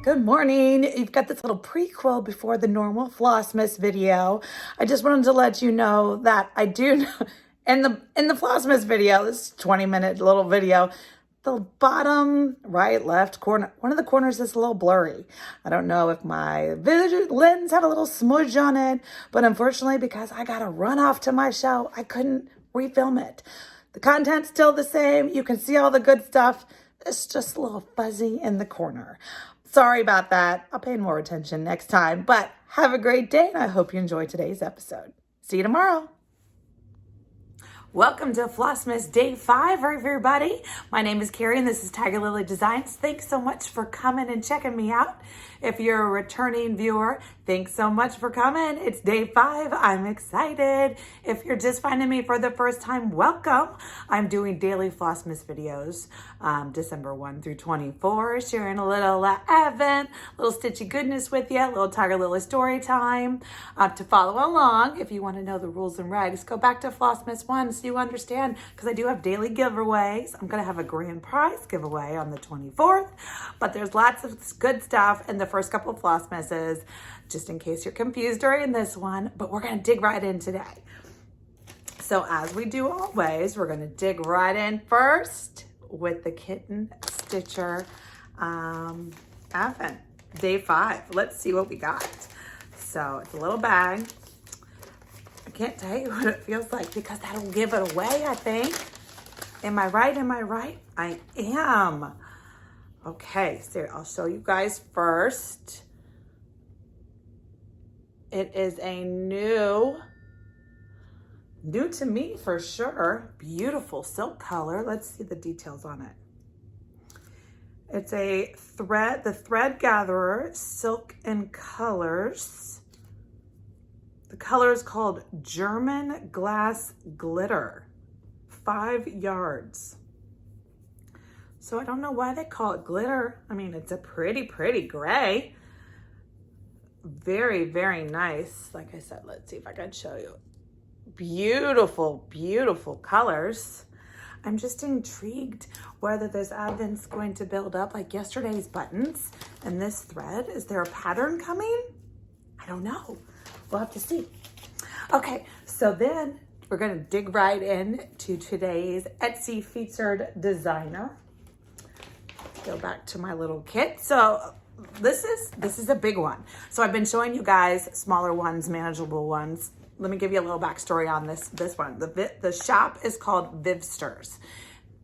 Good morning. You've got this little prequel before the normal FLOSSMAS video. I just wanted to let you know that I do know, in the FLOSSMAS video, this 20-minute little video, the bottom right, left corner, one of the corners is a little blurry. I don't know if my lens had a little smudge on it, but unfortunately, because I got to run off to my show, I couldn't refilm it. The content's still the same. You can see all the good stuff. It's just a little fuzzy in the corner. Sorry about that. I'll pay more attention next time, but have a great day and I hope you enjoyed today's episode. See you tomorrow. Welcome to FLOSSMAS Day 5, everybody. My name is Kari and this is Tiger Lily Designs. Thanks so much for coming and checking me out. If you're a returning viewer, thanks so much for coming. It's Day 5. I'm excited. If you're just finding me for the first time, welcome. I'm doing daily FLOSSMAS videos, December 1 through 24, sharing a little Advent, little stitchy goodness with you, a little Tiger Lily story time. To follow along, if you want to know the rules and regs, go back to FLOSSMAS 1 so you understand, because I do have daily giveaways. I'm going to have a grand prize giveaway on the 24th, but there's lots of good stuff in the first couple of FLOSSMASes, just in case you're confused during this one, but we're going to dig right in today. So as we do always, we're going to dig right in first with the Kitten Stitcher Advent, Day 5. Let's see what we got. So it's a little bag. I can't tell you what it feels like because that'll give it away, I think. Am I right? Am I right? I am. Okay, so I'll show you guys first. It is a new to me for sure, beautiful silk color. Let's see the details on it. It's a thread, the Thread Gatherer, Silk and Colors. The color is called German Glass Glitter, 5 yards. So I don't know why they call it glitter. I mean, it's a pretty gray. Very, very nice. Like I said, let's see if I can show you. Beautiful, beautiful colors. I'm just intrigued whether this Advent's going to build up like yesterday's buttons and this thread. Is there a pattern coming? I don't know. We'll have to see. Okay, so then we're gonna dig right in to today's Etsy featured designer. Go back to my little kit. So this is a big one. So I've been showing you guys smaller ones, manageable ones. Let me give you a little backstory on this one. The shop is called Vivsters,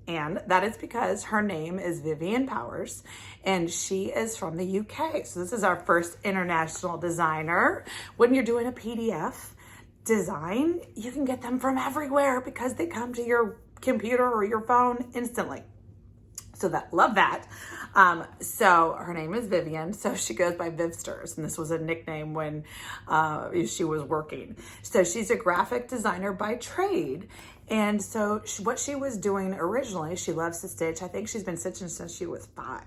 and that is because her name is Vivian Powers, and she is from the UK. So this is our first international designer. When you're doing a PDF design, you can get them from everywhere because they come to your computer or your phone instantly. So love that. So her name is Vivian, so she goes by Vivsters, and this was a nickname when she was working. So she's a graphic designer by trade, and so what she was doing originally, she loves to stitch. I think she's been stitching since she was 5,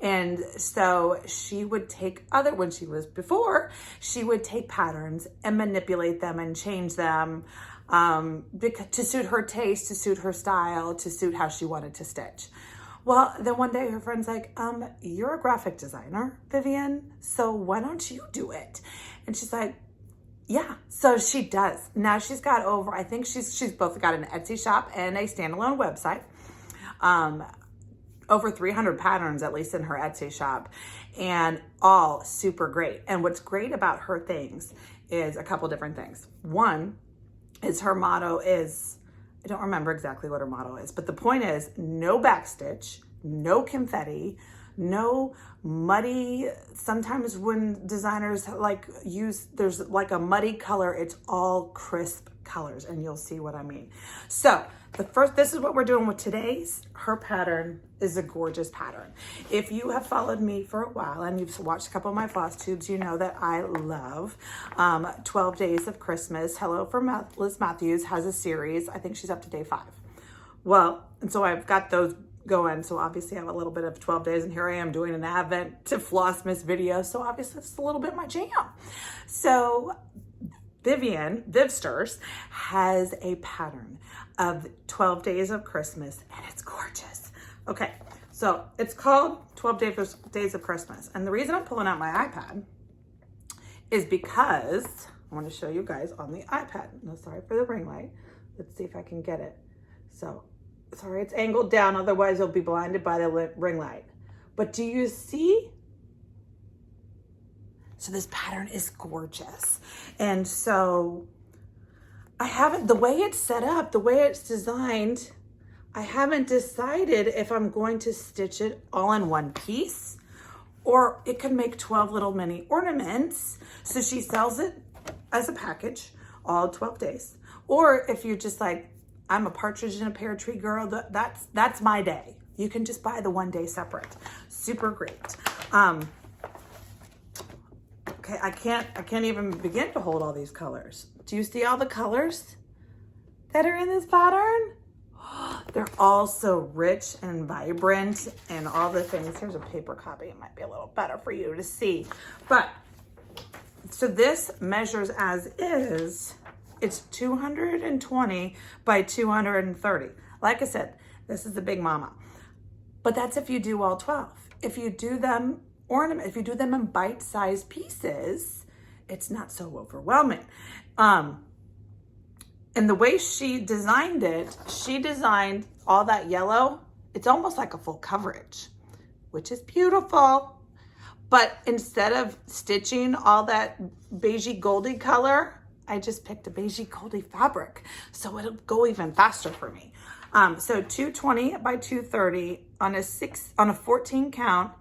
and so she would take she would take patterns and manipulate them and change them to suit her taste, to suit her style, to suit how she wanted to stitch. Well, then one day her friend's like, you're a graphic designer, Vivian, so why don't you do it? And she's like, yeah, so she does. Now she's got I think she's both got an Etsy shop and a standalone website. Over 300 patterns, at least in her Etsy shop, and all super great. And what's great about her things is a couple different things. One is her motto is, I don't remember exactly what her motto is, but the point is no backstitch, no confetti, no muddy. Sometimes when designers there's like a muddy color, it's all crisp colors, and you'll see what I mean. So this is what we're doing with today's. Her pattern is a gorgeous pattern. If you have followed me for a while and you've watched a couple of my Flosstubes, you know that I love 12 Days of Christmas. Hello from Liz Matthews has a series. I think she's up to day 5. Well, and so I've got those going. So obviously I have a little bit of 12 days, and here I am doing an Advent to FLOSSMAS video. So obviously it's a little bit my jam. So Vivsters has a pattern of 12 Days of Christmas, and it's gorgeous. Okay, So it's called 12 Days of Christmas. And the reason I'm pulling out my iPad is because I want to show you guys on the iPad. No, sorry for the ring light. Let's see if I can get it. So, sorry, it's angled down. Otherwise, you'll be blinded by the ring light. But do you see? So this pattern is gorgeous. And so I haven't, the way it's set up, the way it's designed, I haven't decided if I'm going to stitch it all in one piece, or it could make 12 little mini ornaments. So she sells it as a package, all 12 days. Or if you're just like, I'm a partridge in a pear tree girl, that's my day. You can just buy the one day separate. Super great. Okay, I can't even begin to hold all these colors. Do you see all the colors that are in this pattern? They're all so rich and vibrant and all the things. Here's a paper copy. It might be a little better for you to see. But, so this measures as is. It's 220 by 230. Like I said, this is the big mama. But that's if you do all 12. If you do them if you do them in bite-sized pieces, it's not so overwhelming. And the way she designed it, she designed all that yellow. It's almost like a full coverage, which is beautiful. But instead of stitching all that beigey goldy color, I just picked a beigey goldy fabric. So it'll go even faster for me. So 220 by 230 on a 14 count,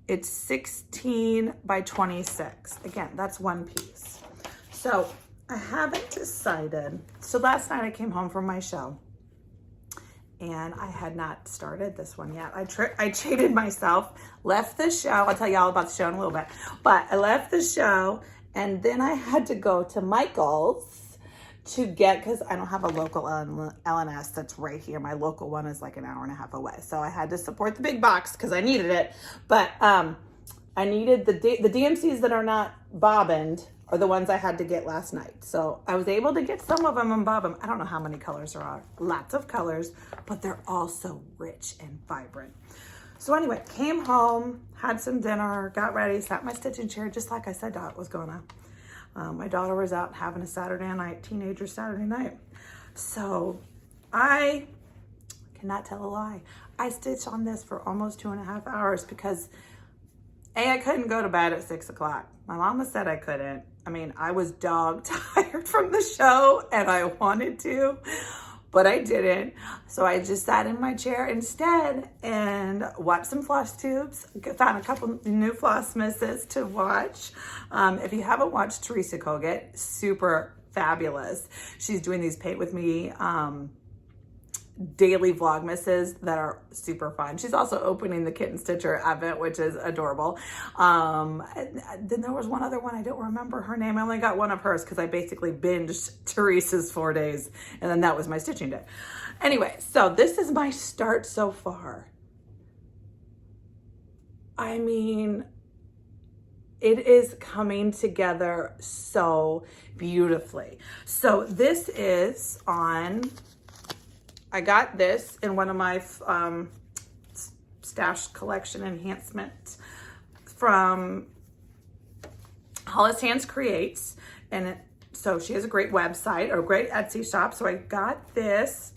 it's 16 by 26. Again, that's one piece. So I haven't decided. So last night I came home from my show and I had not started this one yet. I cheated myself, left the show. I'll tell you all about the show in a little bit, but I left the show and then I had to go to Michael's to get, because I don't have a local LNS that's right here. My local one is like an hour and a half away. So I had to support the big box because I needed it. But I needed the DMCs that are not bobbined are the ones I had to get last night. So I was able to get some of them and bob them. I don't know how many colors there are. Lots of colors, but they're all so rich and vibrant. So anyway, came home, had some dinner, got ready, sat in my stitching chair, just like I said I was gonna. My daughter was out having a teenager Saturday night. So I cannot tell a lie. I stitched on this for almost 2.5 hours because I couldn't go to bed at 6 o'clock. My mama said I couldn't. I mean, I was dog tired from the show and I wanted to, but I didn't. So I just sat in my chair instead and watched some Flosstubes. Found a couple new FLOSSMASes to watch. If you haven't watched Teresa Kogut, super fabulous. She's doing these Paint With Me daily vlogmases that are super fun. She's also opening the Kitten Stitcher event, which is adorable. Then there was one other one, I don't remember her name. I only got one of hers because I basically binged Teresa's 4 days and then that was my stitching day. Anyway, so this is my start so far. I mean, it is coming together so beautifully. So this is on, I got this in one of my stash collection enhancements from Hollis Hands Creates. And so she has a great website or a great Etsy shop. So I got this.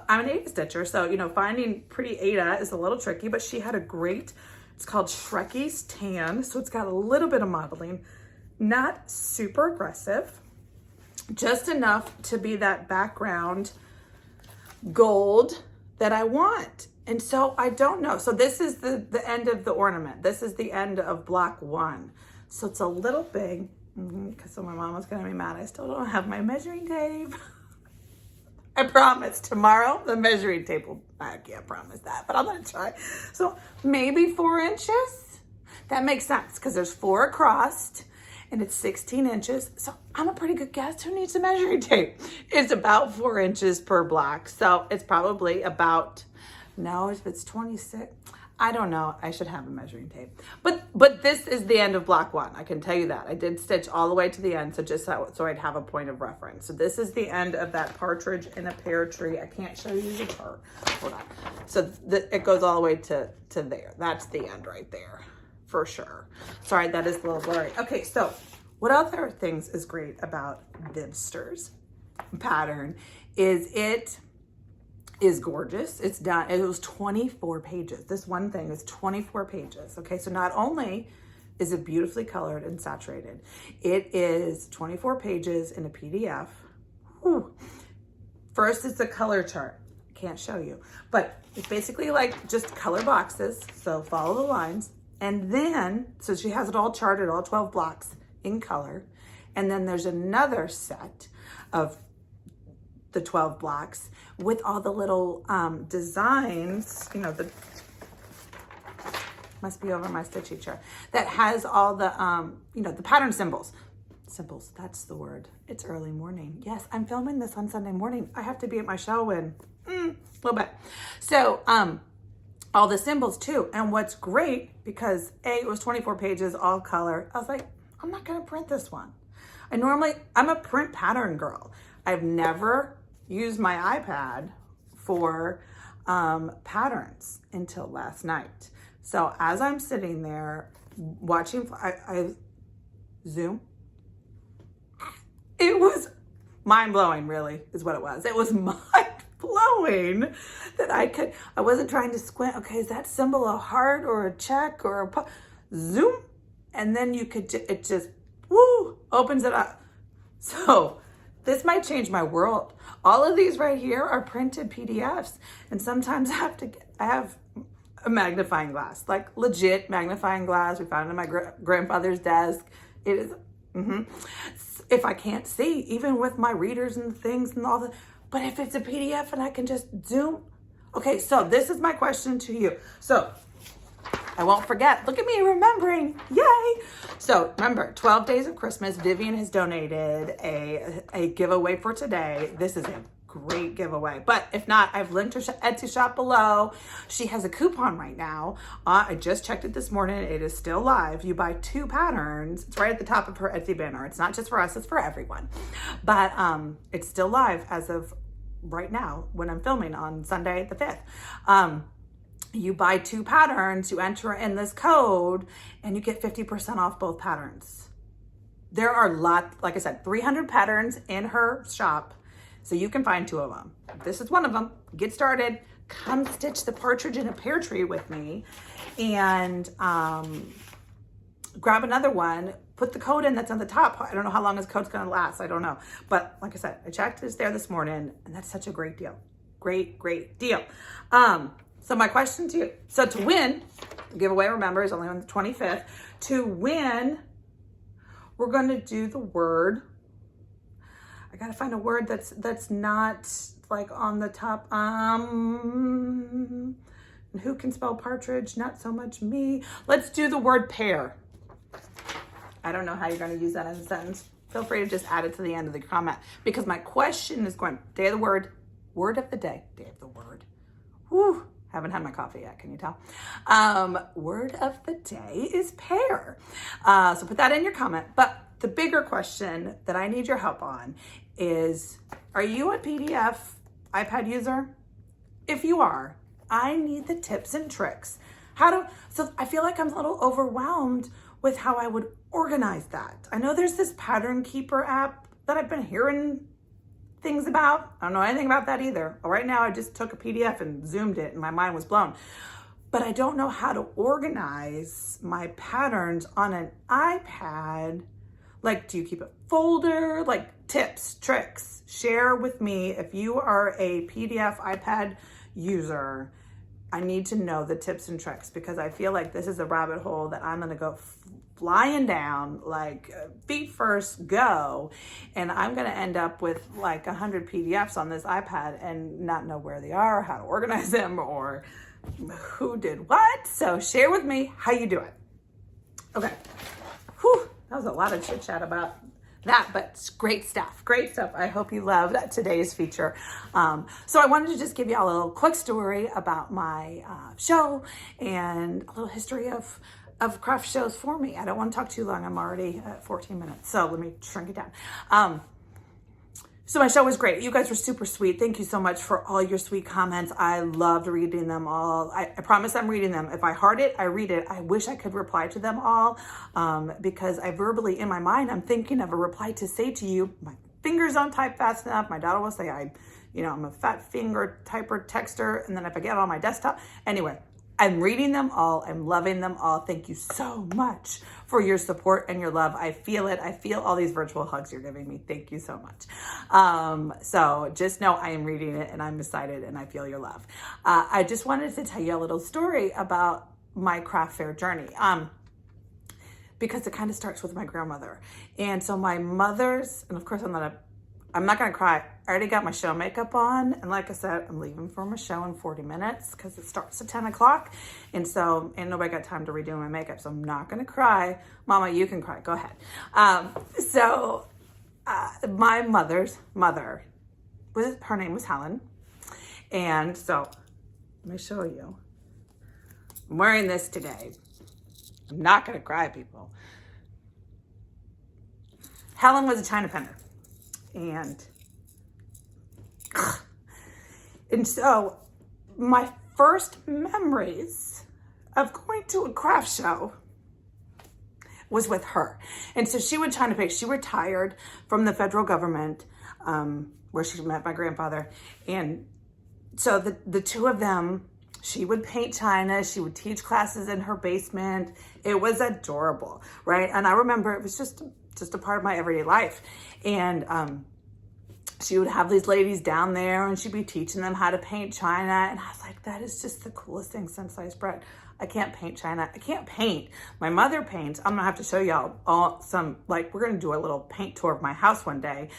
I'm an Ada stitcher. So, you know, finding pretty Ada is a little tricky, but she had a great, it's called Shrekie's Tan. So it's got a little bit of modeling, not super aggressive, just enough to be that background gold that I want. And so I don't know. So this is the end of the ornament. This is the end of block 1. So it's a little big because so my mama's gonna be mad. I still don't have my measuring tape. I promise tomorrow the measuring tape will, I can't promise that, but I'm gonna try. So maybe 4 inches. That makes sense because there's 4 across and it's 16 inches. So I'm a pretty good guess. Who needs a measuring tape? It's about 4 inches per block. So it's probably about, no, if it's 26, I don't know. I should have a measuring tape. But this is the end of block 1. I can tell you that. I did stitch all the way to the end, so just so I'd have a point of reference. So this is the end of that partridge in a pear tree. I can't show you the chart. Hold on. So it goes all the way to there. That's the end right there, for sure. Sorry, that is a little blurry. Okay, so what other things is great about Vibster's pattern is it is gorgeous. It's done. It was 24 pages. This one thing is 24 pages. Okay, so not only is it beautifully colored and saturated, it is 24 pages in a PDF. Whew. First, it's a color chart. Can't show you, but it's basically like just color boxes. So follow the lines, and then so she has it all charted, all 12 blocks in color, and then there's another set of the 12 blocks with all the little designs, you know, the must be over my stitchy chart, that has all the you know, the pattern symbols. That's the word. It's early morning. Yes, I'm filming this on Sunday morning. I have to be at my show in a little bit. So all the symbols too. And what's great, because it was 24 pages, all color, I was like, I'm not gonna print this one. I'm a print pattern girl. I've never used my iPad for patterns until last night. So as I'm sitting there watching, I Zoom. It was mind-blowing, really, is what it was. It was mind-blowing that I wasn't trying to squint. Okay, is that symbol a heart or a check or a Zoom? And then it just, woo, opens it up. So this might change my world. All of these right here are printed PDFs. And sometimes I have a magnifying glass, like legit magnifying glass. We found it in my grandfather's desk. It is, if I can't see, even with my readers and things and all that, but if it's a PDF and I can just zoom. Okay, so this is my question to you. So I won't forget. Look at me remembering. Yay. So remember, 12 Days of Christmas, Vivian has donated a giveaway for today. This is a great giveaway. But if not, I've linked her Etsy shop below. She has a coupon right now. I just checked it this morning. It is still live. You buy 2 patterns. It's right at the top of her Etsy banner. It's not just for us, it's for everyone. But it's still live as of right now when I'm filming on Sunday the 5th. You buy 2 patterns, you enter in this code, and you get 50% off both patterns. There are like I said, 300 patterns in her shop, so you can find 2 of them. This is one of them. Get started. Come stitch the partridge in a pear tree with me, and grab another one. Put the code in that's on the top. I don't know how long this code's gonna last. I don't know. But like I said, I checked, it's there this morning, and that's such a great deal. Great, great deal. So my question to you, so to win, the giveaway, remember, is only on the 25th. To win, we're gonna do the word. I gotta find a word that's not like on the top. Who can spell partridge? Not so much me. Let's do the word pear. I don't know how you're gonna use that in a sentence. Feel free to just add it to the end of the comment, because my question is going, day of the word of the day, day of the word. Whew. Haven't had my coffee yet, can you tell? Word of the day is pear. So put that in your comment. But the bigger question that I need your help on is, are you a PDF iPad user? If you are, I need the tips and tricks. So I feel like I'm a little overwhelmed with how I would organize that. I know there's this Pattern Keeper app that I've been hearing things about. I don't know anything about that either. Right now, I just took a PDF and zoomed it and my mind was blown. But I don't know how to organize my patterns on an iPad. Like, do you keep a folder? Like, tips, tricks, share with me. If you are a PDF iPad user, I need to know the tips and tricks, because I feel like this is a rabbit hole that I'm gonna go flying down, like feet first, go, and I'm gonna end up with like 100 PDFs on this iPad and not know where they are, how to organize them, or who did what. So share with me how you do it. Okay, whew, that was a lot of chit chat about that, but it's great stuff. Great stuff. I hope you loved today's feature. So I wanted to just give you all a little quick story about my show and a little history of craft shows for me. I don't want to talk too long. I'm already at 14 minutes. So let me shrink it down. So my show was great. You guys were super sweet. Thank you so much for all your sweet comments. I loved reading them all. I promise I'm reading them. If I heart it, I read it. I wish I could reply to them all because I verbally, in my mind, I'm thinking of a reply to say to you. My fingers don't type fast enough. My daughter will say I'm a fat finger typer texter. And then if I get it on my desktop, anyway, I'm reading them all. I'm loving them all. Thank you so much for your support and your love. I feel it. I feel all these virtual hugs you're giving me. Thank you so much. So just know I am reading it and I'm excited and I feel your love. I just wanted to tell you a little story about my craft fair journey. Because it kind of starts with my grandmother. And so my mother's, and of course I'm not gonna cry. I already got my show makeup on. And like I said, I'm leaving for my show in 40 minutes because it starts at 10 o'clock. And so, ain't nobody got time to redo my makeup. So I'm not gonna cry. Mama, you can cry, go ahead. My mother's mother, her name was Helen. And so, let me show you. I'm wearing this today. I'm not gonna cry, people. Helen was a china penner. And so my first memories of going to a craft show was with her. And so she would china paint. She retired from the federal government where she met my grandfather. And so the two of them, she would paint china. She would teach classes in her basement. It was adorable, right? And I remember it was just a part of my everyday life. And she would have these ladies down there and she'd be teaching them how to paint china. And I was like, that is just the coolest thing since sliced bread. I can't paint china. I can't paint. My mother paints. I'm gonna have to show y'all we're gonna do a little paint tour of my house one day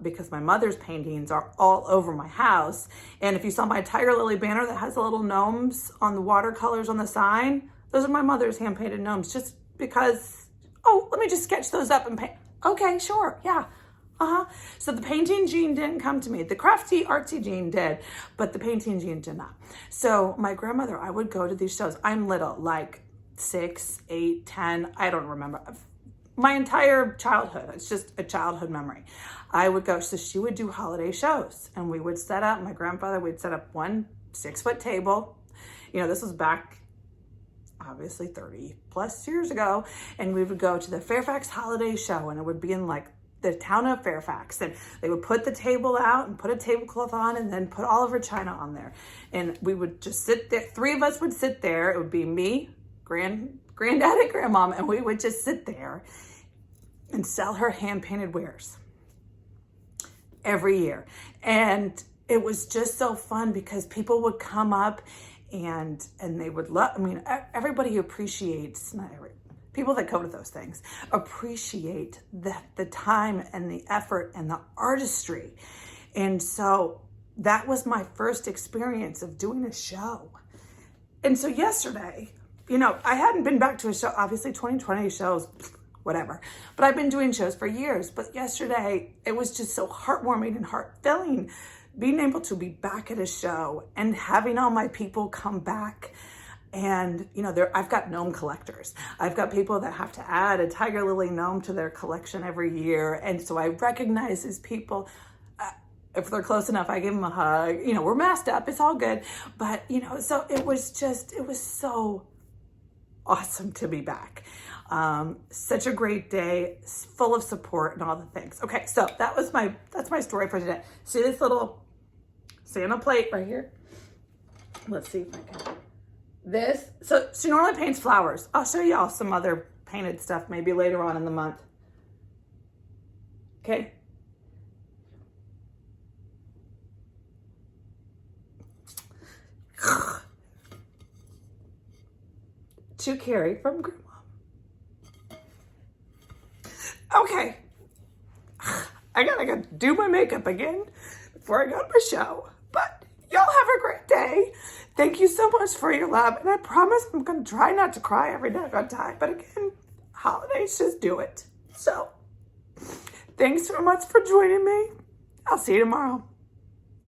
because my mother's paintings are all over my house. And if you saw my Tiger Lily banner that has the little gnomes on the watercolors on the sign, those are my mother's hand painted gnomes just because, let me just sketch those up and paint. Okay, sure, yeah. So the painting gene didn't come to me. The crafty, artsy gene did, but the painting gene did not. So my grandmother, I would go to these shows. I'm little, like 6, 8, 10, I don't remember. My entire childhood, it's just a childhood memory. I would go, so she would do holiday shows and we would set up, my grandfather would set up one 6-foot table. This was back obviously 30 plus years ago. And we would go to the Fairfax holiday show and it would be in like the town of Fairfax, and they would put the table out and put a tablecloth on and then put all of her china on there. And we would just sit there. 3 of us would sit there. It would be me, granddad and grandmom, and we would just sit there and sell her hand-painted wares every year. And it was just so fun because people would come up and they would love, everybody appreciates, not every, people that go to those things appreciate the time and the effort and the artistry. And so that was my first experience of doing a show. And so yesterday, I hadn't been back to a show, obviously 2020 shows, whatever, but I've been doing shows for years. But yesterday, it was just so heartwarming and heart-filling being able to be back at a show and having all my people come back. And, I've got gnome collectors. I've got people that have to add a Tiger Lily gnome to their collection every year. And so I recognize these people. If they're close enough, I give them a hug. We're masked up. It's all good. But, so it was so awesome to be back. Such a great day, full of support and all the things. Okay, so that's my story for today. See this little Santa plate right here? Let's see if I can. So she normally paints flowers. I'll show y'all some other painted stuff maybe later on in the month. Okay. To Kari from Grandma. Okay. I gotta do my makeup again before I go to my show. But y'all have a great day. Thank you so much for your love. And I promise I'm going to try not to cry every day I got time. But again, holidays just do it. So Thanks so much for joining me. I'll see you tomorrow.